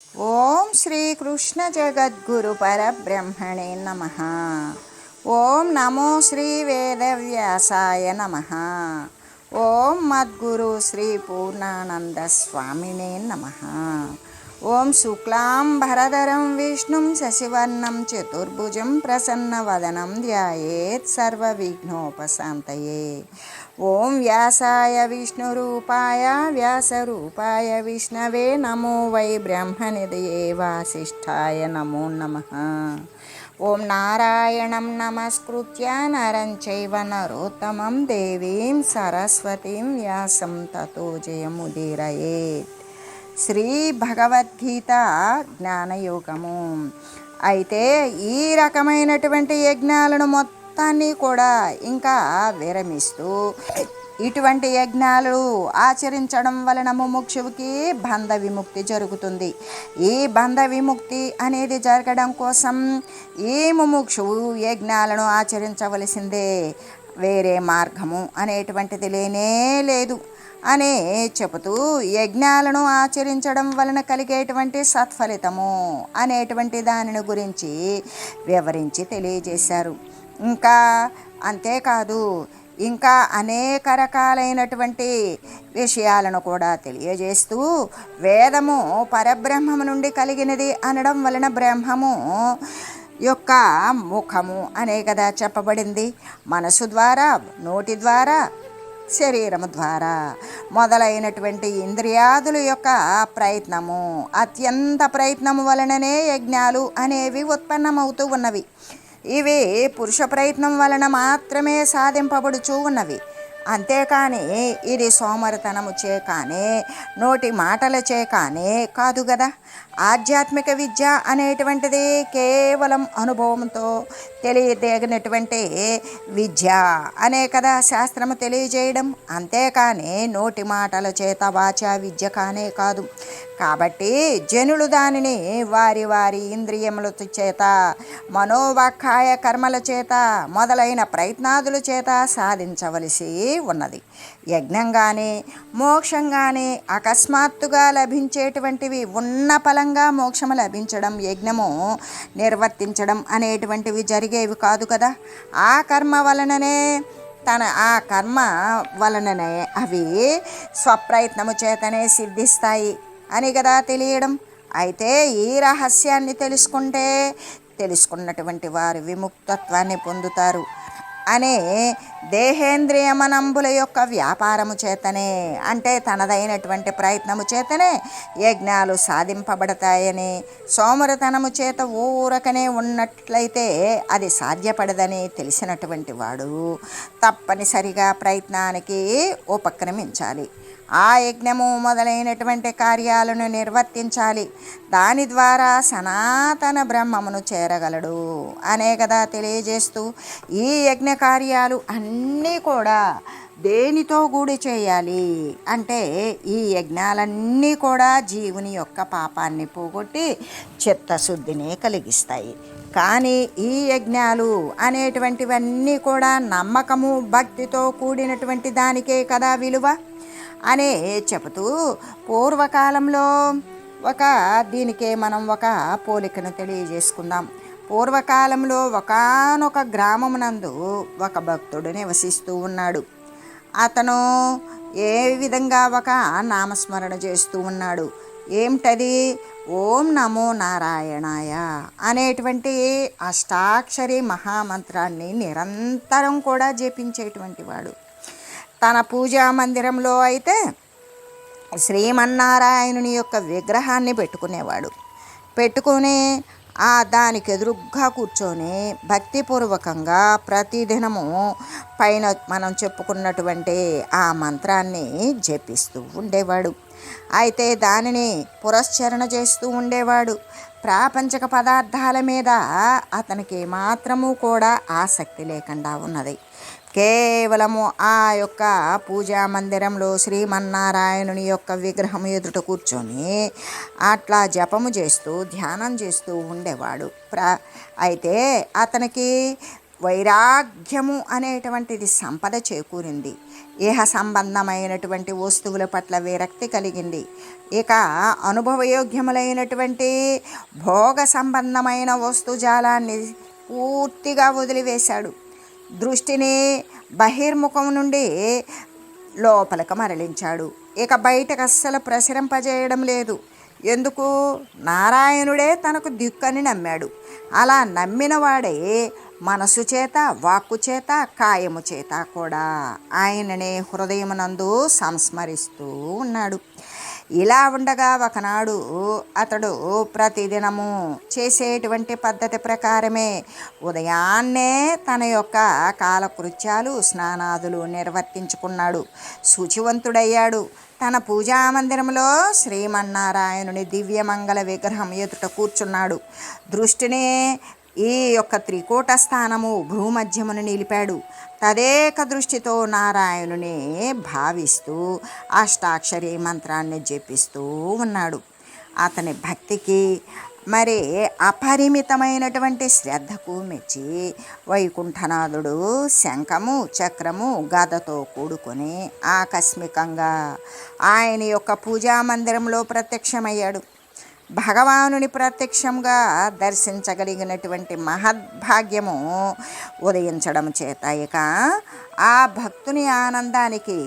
ఓం శ్రీ కృష్ణ జగద్గురు పరబ్రహ్మణే నమః. ఓం నమో శ్రీ వేదవ్యాసాయ నమః. ఓం మద్గురు శ్రీ పూర్ణానంద స్వామినే నమః. ఓం శుక్లాంబరధరం విష్ణుం శశివర్ణం చతుర్భుజం ప్రసన్నవదనం ధ్యాయేత్ సర్వవిఘ్నోపశాంతయే. ఓం వ్యాసాయ విష్ణురూపాయ వ్యాసరూపాయ విష్ణవే నమో వై బ్రహ్మనిధయే వాసిష్ఠాయ నమో నమః. ఓం నారాయణం నమస్కృత్య నరం చైవ నరోత్తమం దేవీం సరస్వతీం వ్యాసం తతో జయముదీరయేత్. శ్రీ భగవద్గీత జ్ఞానయోగము. అయితే ఈ రకమైనటువంటి యజ్ఞాలను మొత్తాన్ని కూడా ఇంకా విరమిస్తూ ఇటువంటి యజ్ఞాలు ఆచరించడం వలన ముముక్షువుకి బంధ విముక్తి జరుగుతుంది. ఈ బంధ విముక్తి అనేది జరగడం కోసం ఈ ముముక్షువు యజ్ఞాలను ఆచరించవలసిందే, వేరే మార్గము అనేటువంటిది లేనే లేదు అని చెబుతూ యజ్ఞాలను ఆచరించడం వలన కలిగేటువంటి సత్ఫలితము అనేటువంటి దానిని గురించి వివరించి తెలియజేశారు. ఇంకా అంతేకాదు, ఇంకా అనేక రకాలైనటువంటి విషయాలను కూడా తెలియజేస్తూ వేదము పరబ్రహ్మము నుండి కలిగినది అనడం వలన బ్రహ్మము యొక్క ముఖము అనే కదా చెప్పబడింది. మనసు ద్వారా, నోటి ద్వారా, శరీరము ద్వారా మొదలైనటువంటి ఇంద్రియాదుల యొక్క ప్రయత్నము, అత్యంత ప్రయత్నము వలననే యజ్ఞాలు అనేవి ఉత్పన్నమవుతూ ఉన్నవి. ఇవి పురుష ప్రయత్నం వలన మాత్రమే సాధింపబడుచూ ఉన్నవి. అంతేకాని ఇది సోమరితనము చే కానీ, నోటి మాటల చే కానీ కాదు కదా. ఆధ్యాత్మిక విద్య అనేటువంటిది కేవలం అనుభవంతో తెలియదగినటువంటి విద్య అనే కదా శాస్త్రము తెలియజేయడం. అంతేకాని నోటి మాటల చేత వాచా విద్య కానే కాదు. కాబట్టి జనులు దానిని వారి వారి ఇంద్రియముల చేత, మనోవాక్కాయ కర్మల చేత మొదలైన ప్రయత్నాదుల చేత సాధించవలసి ఉన్నది. యజ్ఞం కానీ మోక్షం కానీ అకస్మాత్తుగా లభించేటువంటివి ఉన్న ఫలంగా మోక్షము లభించడం, యజ్ఞము నిర్వర్తించడం అనేటువంటివి జరిగేవి కాదు కదా. ఆ కర్మ వలననే అవి స్వప్రయత్నము చేతనే సిద్ధిస్తాయి అని కదా తెలియడం. అయితే ఈ రహస్యాన్ని తెలుసుకున్నటువంటి వారు విముక్తత్వాన్ని పొందుతారు అనే దేహేంద్రియ మనంబుల యొక్క వ్యాపారము చేతనే, అంటే తనదైనటువంటి ప్రయత్నము చేతనే యజ్ఞాలు సాధింపబడతాయని, సోమరితనము చేత ఊరకనే ఉన్నట్లయితే అది సాధ్యపడదని తెలిసినటువంటి వాడు తప్పనిసరిగా ప్రయత్నానికి ఉపక్రమించాలి. ఆ యజ్ఞము మొదలైనటువంటి కార్యాలను నిర్వర్తించాలి. దాని ద్వారా సనాతన బ్రహ్మమును చేరగలడు అనే కదా తెలియజేస్తూ ఈ యజ్ఞ కార్యాలు అన్నీ కూడా దేనితో కూడి చేయాలి అంటే, ఈ యజ్ఞాలన్నీ కూడా జీవుని యొక్క పాపాన్ని పోగొట్టి చిత్తశుద్ధిని కలిగిస్తాయి. కానీ ఈ యజ్ఞాలు అనేటువంటివన్నీ కూడా నమ్మకము, భక్తితో కూడినటువంటి దానికే కదా విలువ అనే చెబుతూ పూర్వకాలంలో దీనికే మనం ఒక పోలికను తెలియజేసుకుందాం. పూర్వకాలంలో ఒకానొక గ్రామమునందు ఒక భక్తుడు నివసిస్తూ ఉన్నాడు. అతను ఏ విధంగా ఒక నామస్మరణ చేస్తూ ఉన్నాడు. ఏమిటది? ఓం నమో నారాయణాయ అనేటువంటి అష్టాక్షరి మహామంత్రాన్ని నిరంతరం కూడా జపించేటువంటి వాడు. తన పూజా మందిరంలో అయితే శ్రీమన్నారాయణుని యొక్క విగ్రహాన్ని పెట్టుకుని దానికి ఎదురుగ్గా కూర్చొని భక్తిపూర్వకంగా ప్రతిదినము పైన మనం చెప్పుకున్నటువంటి ఆ మంత్రాన్ని జపిస్తూ ఉండేవాడు. అయితే దానిని పురస్చరణ చేస్తూ ఉండేవాడు. ప్రాపంచక పదార్థాల మీద అతనికి మాత్రము కూడా ఆసక్తి లేకుండా ఉన్నది. కేవలము ఆ యొక్క పూజా మందిరంలో శ్రీమన్నారాయణుని యొక్క విగ్రహం ఎదుట కూర్చొని అట్లా జపము చేస్తూ ధ్యానం చేస్తూ ఉండేవాడు. అయితే అతనికి వైరాగ్యము అనేటువంటిది సంపద చేకూరింది. ఇహ సంబంధమైనటువంటి వస్తువుల పట్ల విరక్తి కలిగింది. ఇక అనుభవయోగ్యములైనటువంటి భోగ సంబంధమైన వస్తుజాలాన్ని పూర్తిగా వదిలివేశాడు. దృష్టిని బహిర్ముఖం నుండి లోపలికి మరలించాడు. ఇక బయటకు అస్సలు ప్రసరింపజేయడం లేదు. ఎందుకు? నారాయణుడే తనకు దిక్కని నమ్మాడు. అలా నమ్మిన వాడే మనసు చేత, వాక్కు చేత, కాయము చేత కూడా ఆయననే హృదయమునందు సంస్మరిస్తూ ఉన్నాడు. ఇలా ఉండగా ఒకనాడు అతడు ప్రతిదినము చేసేటువంటి పద్ధతి ప్రకారమే ఉదయాన్నే తన యొక్క కాలకృత్యాలు, స్నానాదులు నిర్వర్తించుకున్నాడు. శుచివంతుడయ్యాడు. తన పూజామందిరంలో శ్రీమన్నారాయణుని దివ్యమంగళ విగ్రహం ఎదుట కూర్చున్నాడు. దృష్టిని ఈ యొక్క త్రికూట స్థానము భూమధ్యమును నిలిపాడు. తదేక దృష్టితో నారాయణుని భావిస్తూ అష్టాక్షరి మంత్రాన్ని జపిస్తూ ఉన్నాడు. అతని భక్తికి మరి అపరిమితమైనటువంటి శ్రద్ధకు మెచ్చి వైకుంఠనాథుడు శంఖము, చక్రము, గదతో కూడుకొని ఆకస్మికంగా ఆయన యొక్క పూజామందిరంలో ప్రత్యక్షమయ్యాడు. భగవానుని ప్రత్యక్షంగా దర్శించగలిగినటువంటి మహద్భాగ్యము ఉదయించడం చేత ఇక ఆ భక్తుని ఆనందానికి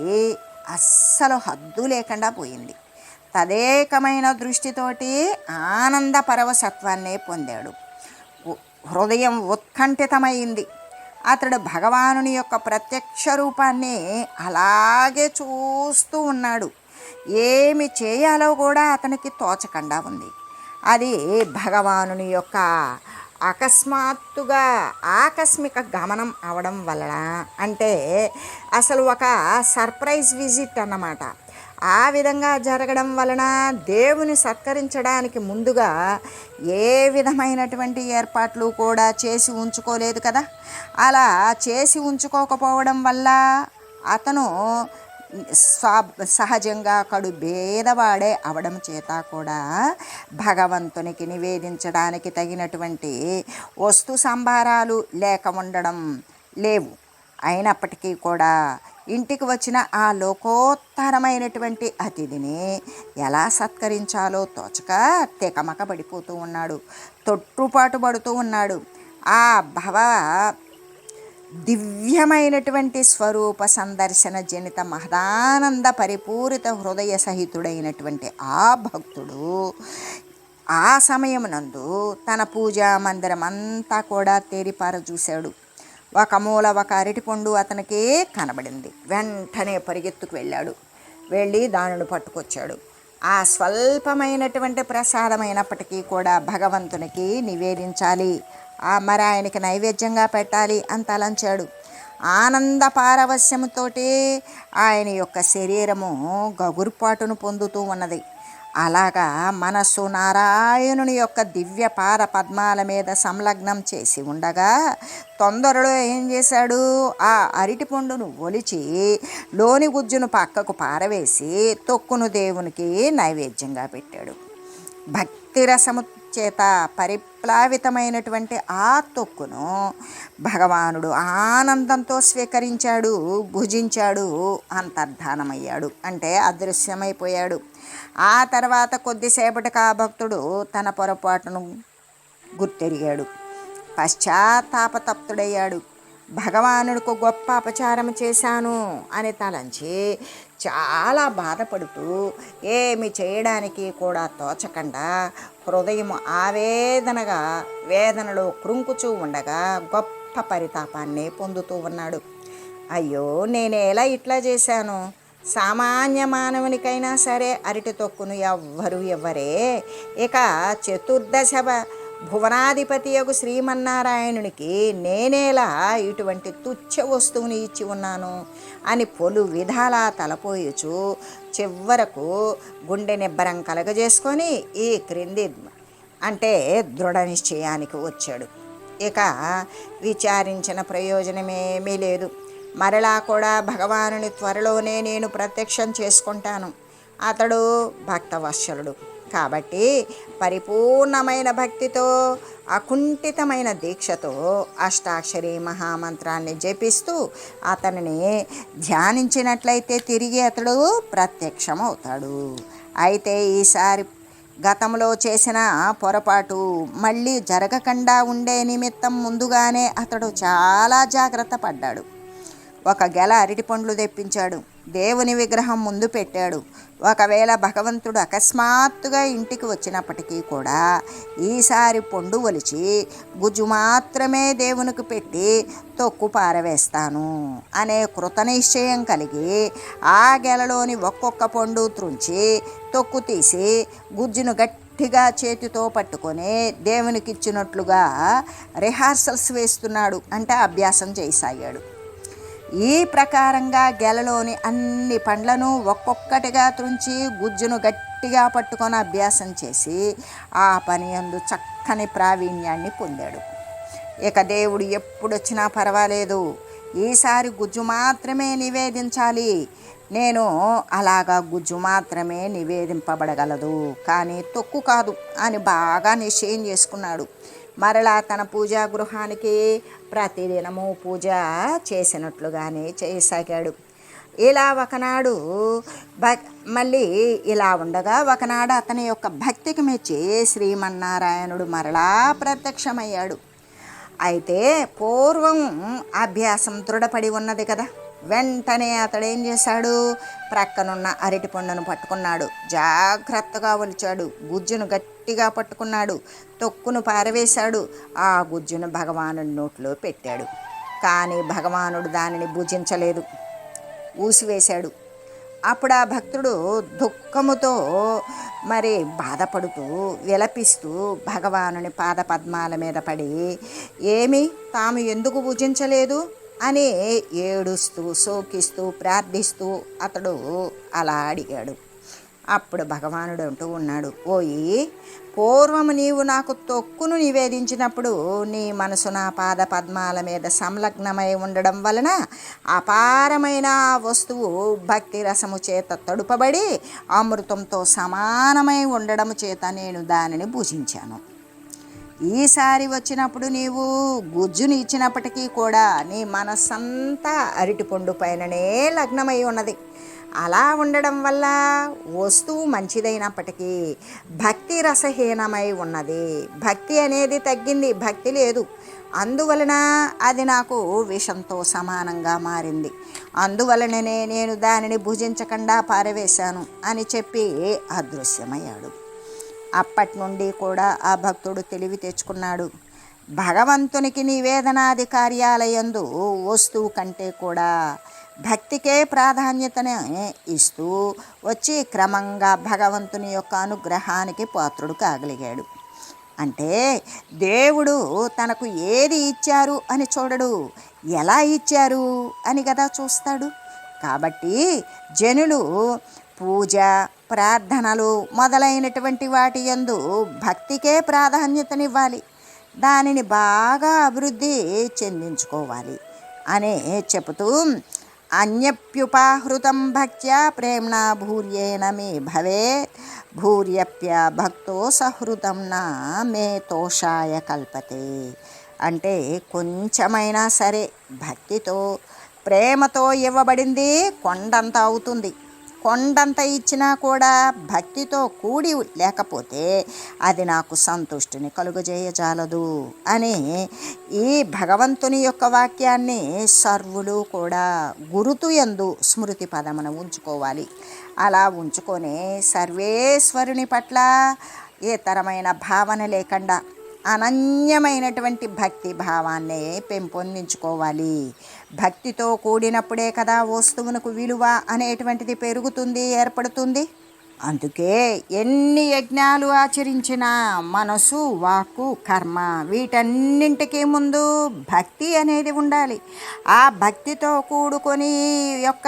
అస్సలు హద్దు లేకుండా పోయింది. తదేకమైన దృష్టితోటి ఆనంద పరవశత్వాన్నే పొందాడు. హృదయం ఉత్కంఠితమైంది. అతడు భగవానుని యొక్క ప్రత్యక్ష రూపాన్ని అలాగే చూస్తూ ఉన్నాడు. ఏమి చేయాలో కూడా అతనికి తోచకుండా ఉంది. అది భగవానుని యొక్క అకస్మాత్తుగా ఆకస్మిక గమనం అవడం వలన, అంటే అసలు ఒక సర్ప్రైజ్ విజిట్ అన్నమాట. ఆ విధంగా జరగడం వలన దేవుని సత్కరించడానికి ముందుగా ఏ విధమైనటువంటి ఏర్పాట్లు కూడా చేసి ఉంచుకోలేదు కదా. అలా చేసి ఉంచుకోకపోవడం వల్ల అతను సహజంగా కడు భేదవాడే అవడం చేత కూడా భగవంతునికి నివేదించడానికి తగినటువంటి వస్తు సంభారాలు లేక ఉండడం లేవు. అయినప్పటికీ కూడా ఇంటికి వచ్చిన ఆ లోకోత్తరమైనటువంటి అతిథిని ఎలా సత్కరించాలో తోచక తెకమక పడిపోతూ ఉన్నాడు. తొట్టుపాటు పడుతూ ఉన్నాడు. ఆ భవ దివ్యమైనటువంటి స్వరూప సందర్శన జనిత మహదానంద పరిపూరిత హృదయ సహితుడైనటువంటి ఆ భక్తుడు ఆ సమయమునందు తన పూజా మందిరం అంతా కూడా తేరిపార చూశాడు. ఒక మూల ఒక అరటిపండు అతనికి కనబడింది. వెంటనే పరిగెత్తుకు వెళ్ళి దానిని పట్టుకొచ్చాడు. ఆ స్వల్పమైనటువంటి ప్రసాదమైనప్పటికీ కూడా భగవంతునికి నివేదించాలి, మరి ఆయనకి నైవేద్యంగా పెట్టాలి అని తలంచాడు. ఆనంద పారవశ్యముతోటి ఆయన యొక్క శరీరము గగుర్పాటును పొందుతూ ఉన్నది. అలాగా మనస్సు నారాయణుని యొక్క దివ్య పాద పద్మాల మీద సంలగ్నం చేసి ఉండగా తొందరలో ఏం చేశాడు? ఆ అరటిపండును ఒలిచి లోని గుజ్జును పక్కకు పారవేసి తొక్కును దేవునికి నైవేద్యంగా పెట్టాడు. భక్తి రసము చేత పరిప్లావితమైనటువంటి ఆ తొక్కును భగవానుడు ఆనందంతో స్వీకరించాడు, భుజించాడు, అంతర్ధానమయ్యాడు, అంటే అదృశ్యమైపోయాడు. ఆ తర్వాత కొద్దిసేపటికి ఆ భక్తుడు తన పొరపాటును గుర్తెరిగాడు, పశ్చాత్తాపతప్తుడయ్యాడు. భగవానుడికి గొప్ప అపచారం చేశాను అని తలంచి చాలా బాధపడుతూ ఏమి చేయడానికి కూడా తోచకుండా హృదయం వేదనలో కృంకుచూ ఉండగా గొప్ప పరితాపాన్ని పొందుతూ ఉన్నాడు. అయ్యో, నేనేలా ఇట్లా చేశాను? సామాన్య మానవునికైనా సరే అరటి తొక్కును ఎవ్వరే, ఇక చతుర్దశ భువనాధిపతియగు శ్రీమన్నారాయణునికి నేనేలా ఇటువంటి తుచ్చ వస్తువుని ఇచ్చి ఉన్నాను అని పలు విధాలా తలపోయచ్చు చివరకు గుండె నిబ్బరం కలగజేసుకొని ఈ క్రింది అంటే దృఢ నిశ్చయానికి వచ్చాడు. ఇక విచారించిన ప్రయోజనమేమీ లేదు. మరలా కూడా భగవానుని త్వరలోనే నేను ప్రత్యక్షం చేసుకుంటాను. అతడు భక్తవత్సలుడు కాబట్టి పరిపూర్ణమైన భక్తితో అకుంఠితమైన దీక్షతో అష్టాక్షరి మహామంత్రాన్ని జపిస్తూ అతనిని ధ్యానించినట్లయితే తిరిగి అతడు ప్రత్యక్షమవుతాడు. అయితే ఈసారి గతంలో చేసిన పొరపాటు మళ్ళీ జరగకుండా ఉండే నిమిత్తం ముందుగానే అతడు చాలా జాగ్రత్త పడ్డాడు. ఒక గెల అరటిపండ్లు తెప్పించాడు. దేవుని విగ్రహం ముందు పెట్టాడు. ఒకవేళ భగవంతుడు అకస్మాత్తుగా ఇంటికి వచ్చినప్పటికీ కూడా ఈసారి పండు ఒలిచి గుజ్జు మాత్రమే దేవునికి పెట్టి తొక్కు పారవేస్తాను అనే కృతనిశ్చయం కలిగి ఆ గెలలోని ఒక్కొక్క పండు త్రుంచి తొక్కు తీసి గుజ్జును గట్టిగా చేతితో పట్టుకొని దేవునికి ఇచ్చినట్లుగా రిహార్సల్స్ వేస్తున్నాడు, అంటే అభ్యాసం చేయసాగాడు. ఈ ప్రకారంగా గెలలోని అన్ని పండ్లను ఒక్కొక్కటిగా త్రుంచి గుజ్జును గట్టిగా పట్టుకొని అభ్యాసం చేసి ఆ పని యందు చక్కని ప్రావీణ్యాన్ని పొందాడు. ఇక దేవుడు ఎప్పుడొచ్చినా పర్వాలేదు, ఈసారి గుజ్జు మాత్రమే నివేదించాలి, నేను అలాగా గుజ్జు మాత్రమే నివేదింపబడగలదు, కానీ తొక్కు కాదు అని బాగా నిశ్చయం చేసుకున్నాడు. మరలా తన పూజా గృహానికి ప్రతిదినము పూజ చేసినట్లుగానే చేయసాగాడు. ఇలా ఒకనాడు మళ్ళీ ఇలా ఉండగా ఒకనాడు అతని యొక్క భక్తికి మెచ్చి శ్రీమన్నారాయణుడు మరలా ప్రత్యక్షమయ్యాడు. అయితే పూర్వం అభ్యాసం దృఢపడి ఉన్నది కదా, వెంటనే అతడేం చేశాడు, ప్రక్కనున్న అరటి పండును పట్టుకున్నాడు, జాగ్రత్తగా ఒలిచాడు, గుజ్జును గట్టిగా పట్టుకున్నాడు, తొక్కును పారవేశాడు, ఆ గుజ్జును భగవానుడి నోట్లో పెట్టాడు. కానీ భగవానుడు దానిని భుజించలేదు, ఊసివేశాడు. అప్పుడు ఆ భక్తుడు దుఃఖముతో బాధపడుతూ విలపిస్తూ భగవానుని పాదపద్మాల మీద పడి ఏమి తాము ఎందుకు భుజించలేదు అని ఏడుస్తూ శోకిస్తూ ప్రార్థిస్తూ అతడు అలా అడిగాడు. అప్పుడు భగవానుడు అంటూ ఉన్నాడు, ఓయి పూర్వము నీవు నాకు తొక్కును నివేదించినప్పుడు నీ మనసు నా పాద పద్మాల మీద సంలగ్నమై ఉండడం వలన అపారమైన ఆ వస్తువు భక్తి రసము చేత తడుపబడి అమృతంతో సమానమై ఉండడం చేత నేను దానిని భుజించాను. ఈసారి వచ్చినప్పుడు నీవు గుజ్జుని ఇచ్చినప్పటికీ కూడా నీ మనస్సంతా అరటిపండు పైననే లగ్నమై ఉన్నది. అలా ఉండడం వల్ల వస్తువు మంచిదైనప్పటికీ భక్తి రసహీనమై ఉన్నది. భక్తి అనేది తగ్గింది, భక్తి లేదు. అందువలన అది నాకు విషంతో సమానంగా మారింది. అందువలననే నేను దానిని భుజించకుండా పారవేశాను అని చెప్పి అదృశ్యమయ్యాడు. అప్పటి నుండి కూడా ఆ భక్తుడు తెలివి తెచ్చుకున్నాడు. భగవంతునికి నివేదనాది కార్యాలయందు వస్తువు కంటే కూడా భక్తికే ప్రాధాన్యతను ఇస్తూ వచ్చి క్రమంగా భగవంతుని యొక్క అనుగ్రహానికి పాత్రుడు కాగలిగాడు. అంటే దేవుడు తనకు ఏది ఇచ్చారు అని చూడడు, ఎలా ఇచ్చారు అని కదా చూస్తాడు. కాబట్టి జనులు పూజ ప్రార్థనలు మొదలైనటువంటి వాటి యందు భక్తికే ప్రాధాన్యతనివ్వాలి, దానిని బాగా అభివృద్ధి చెందించుకోవాలి అనే చెబుతూ అన్యప్యుపాహృతం భక్త్యా ప్రేమ్ణా భూర్యేణ మే భవేత్ భూర్యప్య భక్తో సహృతం నా మే తోషాయ కల్పతే. అంటే కొంచెమైనా సరే భక్తితో ప్రేమతో ఇవ్వబడింది కొండంత అవుతుంది. కొండంత ఇచ్చినా కూడా భక్తితో కూడి లేకపోతే అది నాకు సంతుష్టిని కలుగజేయజాలదు అని ఈ భగవంతుని యొక్క వాక్యాన్ని సర్వులు కూడా గురుతు యందు స్మృతి పదమున ఉంచుకోవాలి. అలా ఉంచుకొని సర్వేశ్వరుని పట్ల ఏ తరమైన భావన లేకుండా అనన్యమైనటువంటి భక్తి భావాన్ని పెంపొందించుకోవాలి. భక్తితో కూడినప్పుడే కదా వస్తువునకు విలువ అనేటువంటిది పెరుగుతుంది, ఏర్పడుతుంది. అందుకే ఎన్ని యజ్ఞాలు ఆచరించినా మనసు వాక్కు కర్మ వీటన్నింటికీ ముందు భక్తి అనేది ఉండాలి. ఆ భక్తితో కూడుకొని యొక్క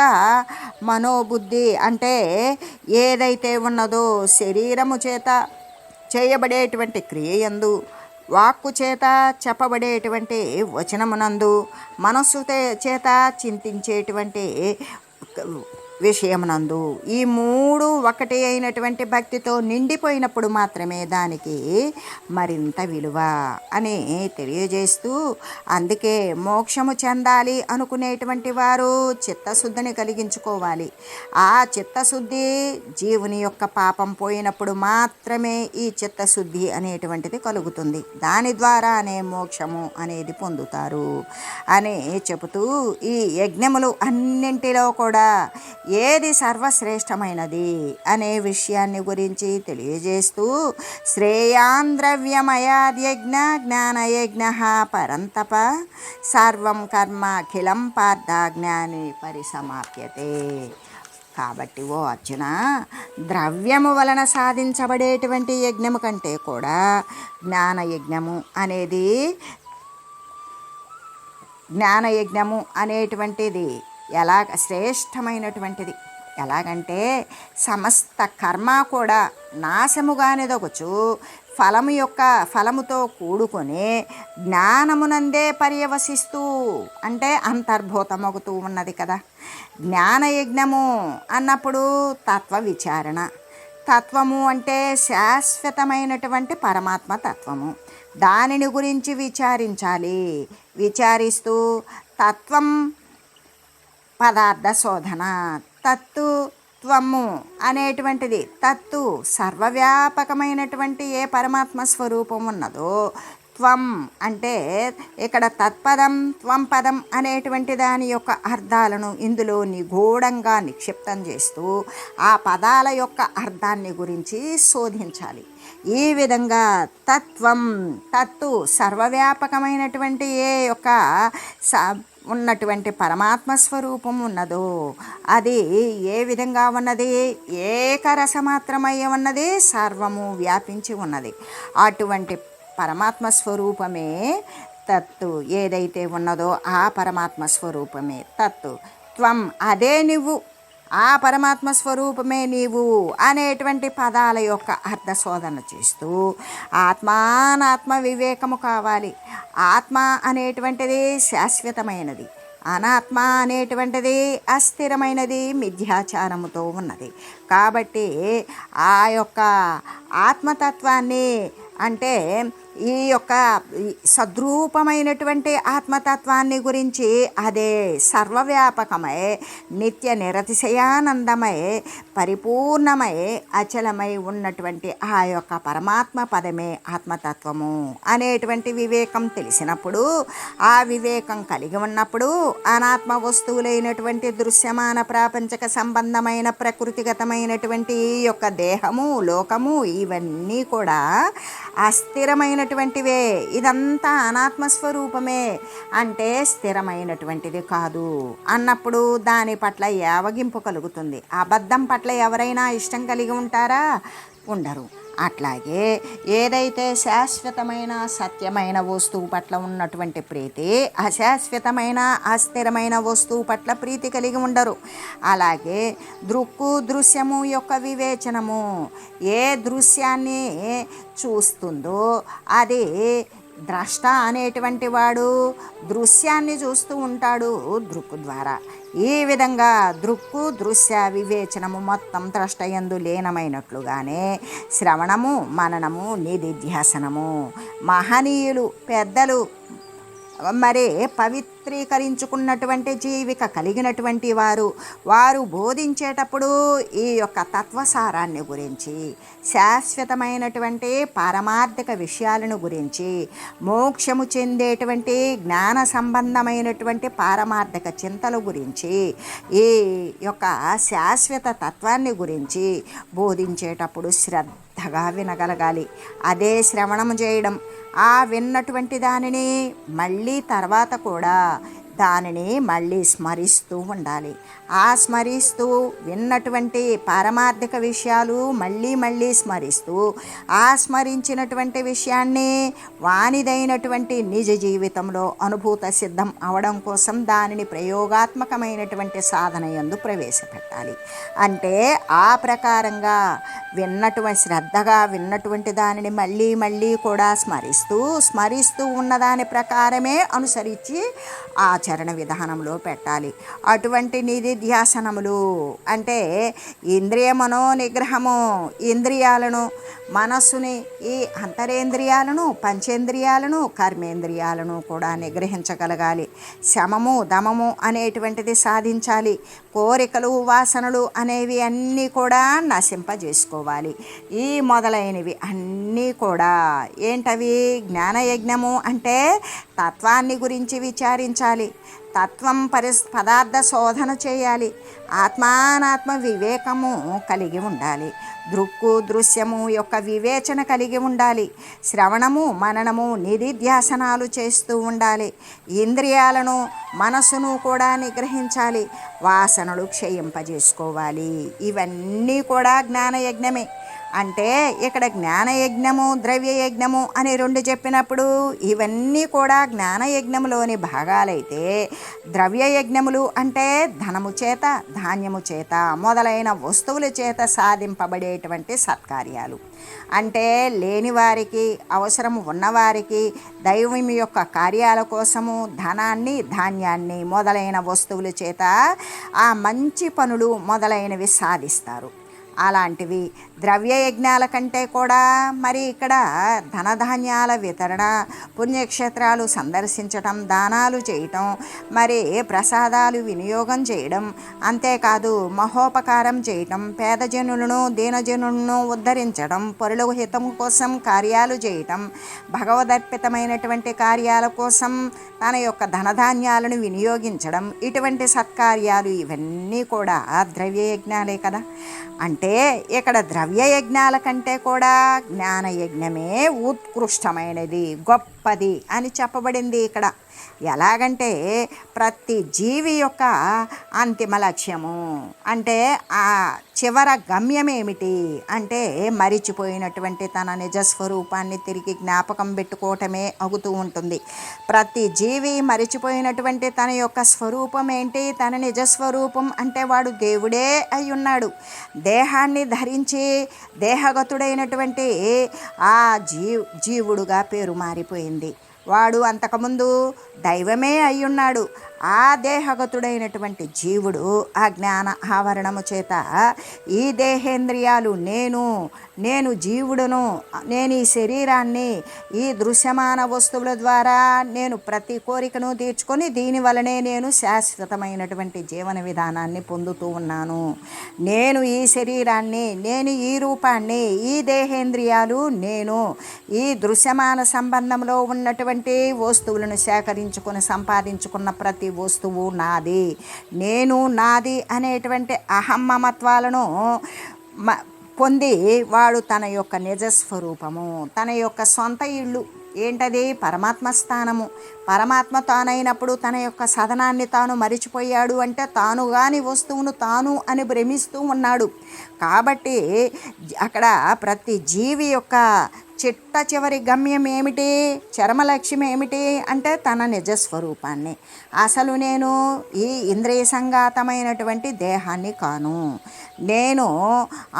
మనోబుద్ధి అంటే ఏదైతే ఉన్నదో శరీరము చేత చేయబడేటువంటి క్రియయందు, వాక్కు చేత చెప్పబడేటువంటి వచనమునందు, మనస్సు చేత చింతించేటువంటి విషయమునందు ఈ మూడు ఒకటి అయినటువంటి భక్తితో నిండిపోయినప్పుడు మాత్రమే దానికి మరింత విలువ అని తెలియజేస్తూ, అందుకే మోక్షము చెందాలి అనుకునేటువంటి వారు చిత్తశుద్ధిని కలిగించుకోవాలి. ఆ చిత్తశుద్ధి జీవుని యొక్క పాపం పోయినప్పుడు మాత్రమే ఈ చిత్తశుద్ధి అనేటువంటిది కలుగుతుంది. దాని ద్వారానే మోక్షము అనేది పొందుతారు అని చెబుతూ, ఈ యజ్ఞములు అన్నింటిలో కూడా ఏది సర్వశ్రేష్టమైనది అనే విషయాన్ని గురించి తెలియజేస్తూ, శ్రేయాన్ ద్రవ్యమయాద్యజ్ఞ జ్ఞానయజ్ఞ పరంతప సర్వం కర్మ అఖిలం పార్థ జ్ఞాని పరిసమాప్యతే. కాబట్టి ఓ అర్జున, ద్రవ్యము వలన సాధించబడేటువంటి యజ్ఞము కంటే కూడా జ్ఞానయజ్ఞము అనేటువంటిది శ్రేష్టమైనటువంటిది. ఎలాగంటే సమస్త కర్మ కూడా నాశముగానేదొకచు ఫలముతో కూడుకొని జ్ఞానమునందే పర్యవసిస్తూ అంటే అంతర్భూతమవుతూ ఉన్నది కదా. జ్ఞానయజ్ఞము అన్నప్పుడు తత్వ విచారణ. తత్వము అంటే శాశ్వతమైనటువంటి పరమాత్మ తత్వము. దానిని గురించి విచారించాలి. విచారిస్తూ తత్వం పదార్థ శోధన. తత్వము అనేటువంటిది సర్వవ్యాపకమైనటువంటి ఏ పరమాత్మ స్వరూపం ఉన్నదో, త్వం అంటే ఇక్కడ తత్పదం త్వం పదం అనేటువంటి దాని యొక్క అర్థాలను ఇందులో నిగూఢంగా నిక్షిప్తం చేస్తూ ఆ పదాల యొక్క అర్థాన్ని గురించి శోధించాలి. ఈ విధంగా తత్తు సర్వవ్యాపకమైనటువంటి ఏ యొక్క ఉన్నటువంటి పరమాత్మ స్వరూపం ఉన్నదో అది ఏ విధంగా ఉన్నది? ఏకరసమాత్రమై ఉన్నది, సర్వము వ్యాపించి ఉన్నది. అటువంటి పరమాత్మ స్వరూపమే తత్తు. ఏదైతే ఉన్నదో ఆ పరమాత్మ స్వరూపమే తత్తు. త్వం అదే నువ్వు, ఆ పరమాత్మ స్వరూపమే నీవు అనేటువంటి పదాల యొక్క అర్థ శోధన చేస్తూ ఆత్మానాత్మ వివేకము కావాలి. ఆత్మ అనేటువంటిది శాశ్వతమైనది, అనాత్మ అనేటువంటిది అస్థిరమైనది, మిథ్యాచారముతో ఉన్నది. కాబట్టి ఆ యొక్క ఆత్మతత్వాన్ని అంటే ఈ యొక్క సద్రూపమైనటువంటి ఆత్మతత్వాన్ని గురించి అదే సర్వవ్యాపకమై నిత్య నిరతిశయానందమై పరిపూర్ణమై అచలమై ఉన్నటువంటి ఆ యొక్క పరమాత్మ పదమే ఆత్మతత్వము అనేటువంటి వివేకం తెలిసినప్పుడు, ఆ వివేకం కలిగి ఉన్నప్పుడు అనాత్మ వస్తువులైనటువంటి దృశ్యమాన ప్రాపంచక సంబంధమైన ప్రకృతిగతమైనటువంటి ఈ యొక్క దేహము, లోకము ఇవన్నీ కూడా అస్థిరమైనటువంటివే. ఇదంతా అనాత్మస్వరూపమే అంటే స్థిరమైనటువంటిది కాదు అన్నప్పుడు దాని పట్ల యావగింపు కలుగుతుంది. అబద్ధం పట్ల ఎవరైనా ఇష్టం కలిగి ఉంటారా? ఉండరు. అట్లాగే ఏదైతే శాశ్వతమైన సత్యమైన వస్తువు పట్ల ఉన్నటువంటి ప్రీతి, అశాశ్వతమైన అస్థిరమైన వస్తువు పట్ల ప్రీతి కలిగి ఉండరు. అలాగే దృశ్యము యొక్క వివేచనము, ఏ దృశ్యాన్ని చూస్తుందో అది ద్రష్ట అనేటువంటి వాడు దృశ్యాన్ని చూస్తూ ఉంటాడు దృక్కు ద్వారా. ఈ విధంగా దృశ్య వివేచనము మొత్తం ద్రష్టయందు లీనమైనట్లుగానే శ్రవణము, మననము, నిధిధ్యాసనము మహనీయులు పెద్దలు మరి పవిత్రీకరించుకున్నటువంటి జీవిక కలిగినటువంటి వారు బోధించేటప్పుడు ఈ యొక్క తత్వసారాన్ని గురించి, శాశ్వతమైనటువంటి పారమార్థిక విషయాలను గురించి, మోక్షము చెందేటువంటి జ్ఞాన సంబంధమైనటువంటి పారమార్థిక చింతల గురించి, ఈ యొక్క శాశ్వత తత్వాన్ని గురించి బోధించేటప్పుడు శ్రద్ధగా వినగలగాలి. అదే శ్రవణము చేయడం. ఆ విన్నటువంటి దానిని మళ్ళీ తర్వాత కూడా దానిని మళ్ళీ స్మరిస్తూ ఉండాలి. ఆ స్మరిస్తూ విన్నటువంటి పారమార్థిక విషయాలు మళ్ళీ స్మరిస్తూ ఆ స్మరించినటువంటి విషయాన్ని వానిదైనటువంటి నిజ జీవితంలో అనుభూత సిద్ధం అవడం కోసం దానిని ప్రయోగాత్మకమైనటువంటి సాధన యందు ప్రవేశపెట్టాలి. అంటే ఆ ప్రకారంగా శ్రద్ధగా విన్నటువంటి దానిని మళ్ళీ కూడా స్మరిస్తూ ఉన్నదాని ప్రకారమే అనుసరించి ఆచరణ విధానంలో పెట్టాలి. అటువంటి నిధిధ్యాసనములు అంటే ఇంద్రియ మనోనిగ్రహము, ఇంద్రియాలను, మనస్సుని, ఈ అంతరేంద్రియాలను, పంచేంద్రియాలను, కర్మేంద్రియాలను కూడా నిగ్రహించగలగాలి. శమము దమము అనేటువంటిది సాధించాలి. కోరికలు వాసనలు అనేవి అన్నీ కూడా నశింపజేసుకోవాలి. ఈ మొదలైనవి అన్నీ కూడా ఏంటవి? జ్ఞానయజ్ఞము అంటే తత్వాన్ని గురించి విచారించాలి. తత్వం పదార్థ శోధన చేయాలి. ఆత్మానాత్మ వివేకము కలిగి ఉండాలి. దృక్కు దృశ్యము యొక్క వివేచన కలిగి ఉండాలి. శ్రవణము మననము నిధిధ్యాసనాలు చేస్తూ ఉండాలి. ఇంద్రియాలను మనసును కూడా నిగ్రహించాలి. వాసనలు క్షయింపజేసుకోవాలి. ఇవన్నీ కూడా జ్ఞానయజ్ఞమే. అంటే ఇక్కడ జ్ఞానయజ్ఞము ద్రవ్యయజ్ఞము అని రెండు చెప్పినప్పుడు ఇవన్నీ కూడా జ్ఞానయజ్ఞములోని భాగాలైతే, ద్రవ్యయజ్ఞములు అంటే ధనము చేత, ధాన్యము చేత మొదలైన వస్తువుల చేత సాధింపబడేటువంటి సత్కార్యాలు. అంటే లేని వారికి, అవసరం ఉన్నవారికి దైవం యొక్క కార్యాల కోసము ధనాన్ని, ధాన్యాన్ని మొదలైన వస్తువుల చేత ఆ మంచి పనులు మొదలైనవి సాధిస్తారు. అలాంటివి ద్రవ్యయజ్ఞాల కంటే కూడా మరి ఇక్కడ ధనధాన్యాల వితరణ, పుణ్యక్షేత్రాలు సందర్శించటం, దానాలు చేయటం, మరి ప్రసాదాలు వినియోగం చేయడం, అంతేకాదు మహోపకారం చేయటం, పేదజనులను దీనజనులను ఉద్ధరించడం, పరుల హితం కోసం కార్యాలు చేయటం, భగవదర్పితమైనటువంటి కార్యాల కోసం తన యొక్క ధనధాన్యాలను వినియోగించడం, ఇటువంటి సత్కార్యాలు ఇవన్నీ కూడా ద్రవ్యయజ్ఞాలే కదా. అంటే ఇక్కడ ద్రవ్యయజ్ఞాల కంటే కూడా జ్ఞానయజ్ఞమే ఉత్కృష్టమైనది, గొప్పది అని చెప్పబడింది ఇక్కడ. ఎలాగంటే ప్రతి జీవి యొక్క అంతిమ లక్ష్యము అంటే ఆ చివర గమ్యం ఏమిటి అంటే మరిచిపోయినటువంటి తన నిజస్వరూపాన్ని తిరిగి జ్ఞాపకం పెట్టుకోవటమే అవుతూ ఉంటుంది. ప్రతి జీవి మరిచిపోయినటువంటి తన యొక్క స్వరూపం ఏంటి? తన నిజస్వరూపం అంటే వాడు దేవుడే అయి ఉన్నాడు. దేహాన్ని ధరించి దేహగతుడైనటువంటి ఆ జీవుడుగా పేరు మారిపోయింది. వాడు అంతకుముందు దైవమే అయ్యున్నాడు. ఆ దేహగతుడైనటువంటి జీవుడు ఆ జ్ఞాన ఆవరణము చేత ఈ దేహేంద్రియాలు నేను జీవుడును, నేను ఈ శరీరాన్ని ఈ దృశ్యమాన వస్తువుల ద్వారా నేను ప్రతి కోరికను తీర్చుకొని దీనివలనే నేను శాశ్వతమైనటువంటి జీవన విధానాన్ని పొందుతూ ఉన్నాను. నేను ఈ శరీరాన్ని, నేను ఈ రూపాన్ని, ఈ దేహేంద్రియాలు నేను ఈ దృశ్యమాన సంబంధంలో ఉన్నటువంటి వస్తువులను సేకరించుకొని సంపాదించుకున్న ప్రతి వస్తువు నాది, నేను నాది అనేటువంటి అహమ్మమత్వాలను పొంది వాడు తన యొక్క నిజస్వరూపము, తన యొక్క సొంత ఇల్లు ఏంటది? పరమాత్మ స్థానము. పరమాత్మ తానైనప్పుడు తన యొక్క సదనాన్ని తాను మరిచిపోయాడు అంటే తాను కాని వస్తువును తాను అని భ్రమిస్తూ ఉన్నాడు. కాబట్టి అక్కడ ప్రతి జీవి యొక్క చిట్ట చివరి గమ్యం ఏమిటి? చరమలక్ష్యం ఏమిటి అంటే తన నిజస్వరూపాన్ని. అసలు నేను ఈ ఇంద్రియ సంఘాతమైనటువంటి దేహాన్ని కాను. నేను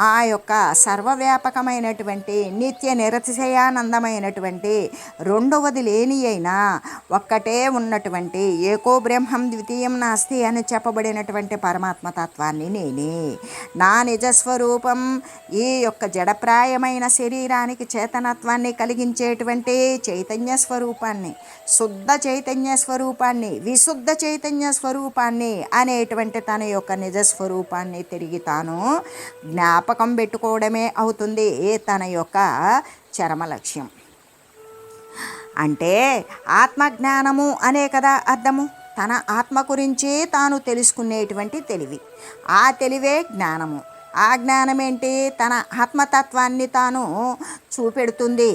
ఆ యొక్క సర్వవ్యాపకమైనటువంటి నిత్య నిరతిశయానందమైనటువంటి రెండవది లేని అయినా ఒక్కటే ఉన్నటువంటి ఏకో బ్రహ్మం ద్వితీయం నాస్తి అని చెప్పబడినటువంటి పరమాత్మతత్వాన్ని నేనే. నా నిజస్వరూపం ఈ యొక్క జడప్రాయమైన శరీరానికి చేతనత్వాన్ని కలిగించేటువంటి చైతన్య స్వరూపాన్ని, శుద్ధ చైతన్య స్వరూపాన్ని, విశుద్ధ చైతన్య స్వరూపాన్ని అనేటువంటి తన యొక్క నిజస్వరూపాన్ని తిరిగి తాను జ్ఞాపకం పెట్టుకోవడమే అవుతుంది తన యొక్క చరమ లక్ష్యం. అంటే ఆత్మజ్ఞానము అనే కదా అర్థము. తన ఆత్మ గురించి తాను తెలుసుకునేటువంటి తెలివి, ఆ తెలివే జ్ఞానము. ఆ జ్ఞానం ఏంటి? తన ఆత్మతత్వాన్ని తాను చూపెడుతుంది.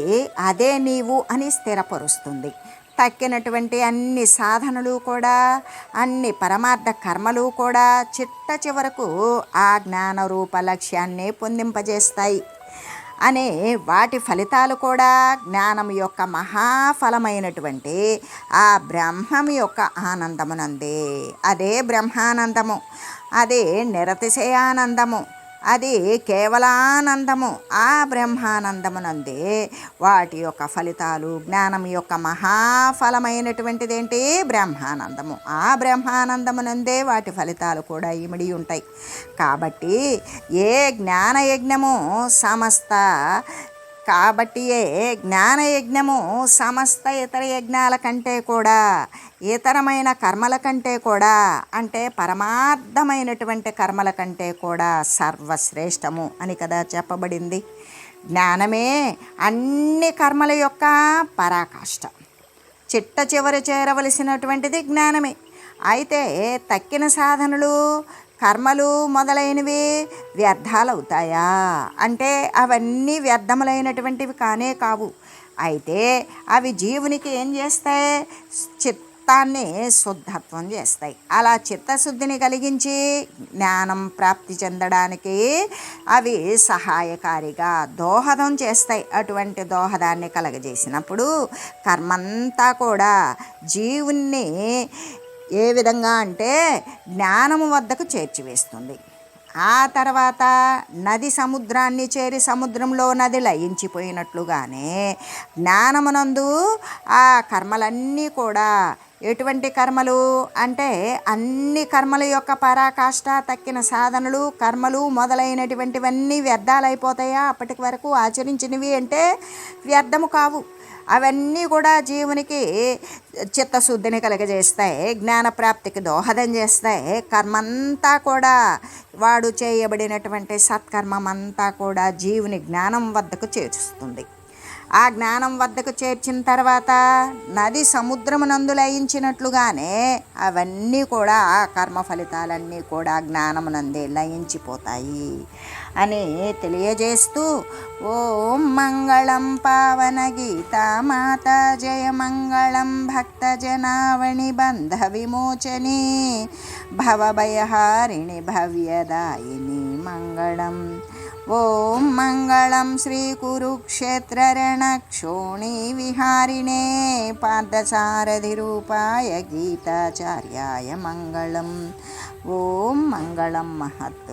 అదే నీవు అని స్థిరపరుస్తుంది. తక్కినటువంటి అన్ని సాధనలు కూడా, అన్ని పరమార్థ కర్మలు కూడా చిట్ట చివరకు ఆ జ్ఞానరూప లక్ష్యాన్ని పొందింపజేస్తాయి అనే వాటి ఫలితాలు కూడా జ్ఞానం యొక్క మహాఫలమైనటువంటి ఆ బ్రహ్మం యొక్క ఆనందమునందే. అదే బ్రహ్మానందము, అదే నిరతిశయానందము. అది కేవలానందము. ఆ బ్రహ్మానందమునందే వాటి యొక్క ఫలితాలు, జ్ఞానం యొక్క మహాఫలమైనటువంటిది ఏంటి? బ్రహ్మానందము. ఆ బ్రహ్మానందమునందే వాటి ఫలితాలు కూడా ఇమిడి ఉంటాయి. కాబట్టి ఏ జ్ఞానయజ్ఞము సమస్త జ్ఞానయజ్ఞము సమస్త ఇతర యజ్ఞాల కంటే కూడా, ఇతరమైన కర్మల కంటే కూడా, అంటే పరమార్థమైనటువంటి కర్మల కంటే కూడా సర్వశ్రేష్టము అని కదా చెప్పబడింది. జ్ఞానమే అన్ని కర్మల యొక్క పరాకాష్ట. చిట్ట చివరి చేరవలసినటువంటిది జ్ఞానమే. అయితే తక్కిన సాధనలు, కర్మలు మొదలైనవి వ్యర్థాలవుతాయా అంటే అవన్నీ వ్యర్థములైనటువంటివి కానే కావు. అయితే అవి జీవునికి ఏం చేస్తాయి? చిత్తాన్ని శుద్ధత్వం చేస్తాయి. అలా చిత్తశుద్ధిని కలిగించి జ్ఞానం ప్రాప్తి చెందడానికి అవి సహాయకారిగా దోహదం చేస్తాయి. అటువంటి దోహదాన్ని కలగజేసినప్పుడు కర్మంతా కూడా జీవుణ్ణి ఏ విధంగా అంటే జ్ఞానము వద్దకు చేర్చివేస్తుంది. ఆ తర్వాత నది సముద్రాన్ని చేరి సముద్రంలో నది లయించిపోయినట్లుగానే జ్ఞానమునందు ఆ కర్మలన్నీ కూడా, ఎటువంటి కర్మలు అంటే అన్ని కర్మల యొక్క పరాకాష్ట, తక్కిన సాధనలు, కర్మలు మొదలైనటువంటివన్నీ వ్యర్థాలైపోతాయా? అప్పటి వరకు ఆచరించినవి అంటే వ్యర్థము కావు. అవన్నీ కూడా జీవునికి చిత్తశుద్ధిని కలుగజేస్తాయి, జ్ఞానప్రాప్తికి దోహదం చేస్తాయి. కర్మంతా కూడా, వాడు చేయబడినటువంటి సత్కర్మమంతా కూడా జీవుని జ్ఞానం వద్దకు చేర్చుస్తుంది. ఆ జ్ఞానం వద్దకు చేర్చిన తర్వాత నది సముద్రమునందు లయించినట్లుగానే అవన్నీ కూడా, ఆ కర్మ ఫలితాలన్నీ కూడా జ్ఞానమునందే లయించిపోతాయి అని తెలియజేస్తూ, ఓం మంగళం పావన గీతా మాత, జయ మంగళం భక్త జనావణి బంధ విమోచని, భవభయహారిణి భవ్యదాయిని మంగళం. ఓం మంగళం శ్రీ కురుక్షేత్ర రణక్షోణి విహారిణే, పార్థసారథి రూపాయ గీతాచార్యాయ మంగళం. ఓం మంగళం మహత్.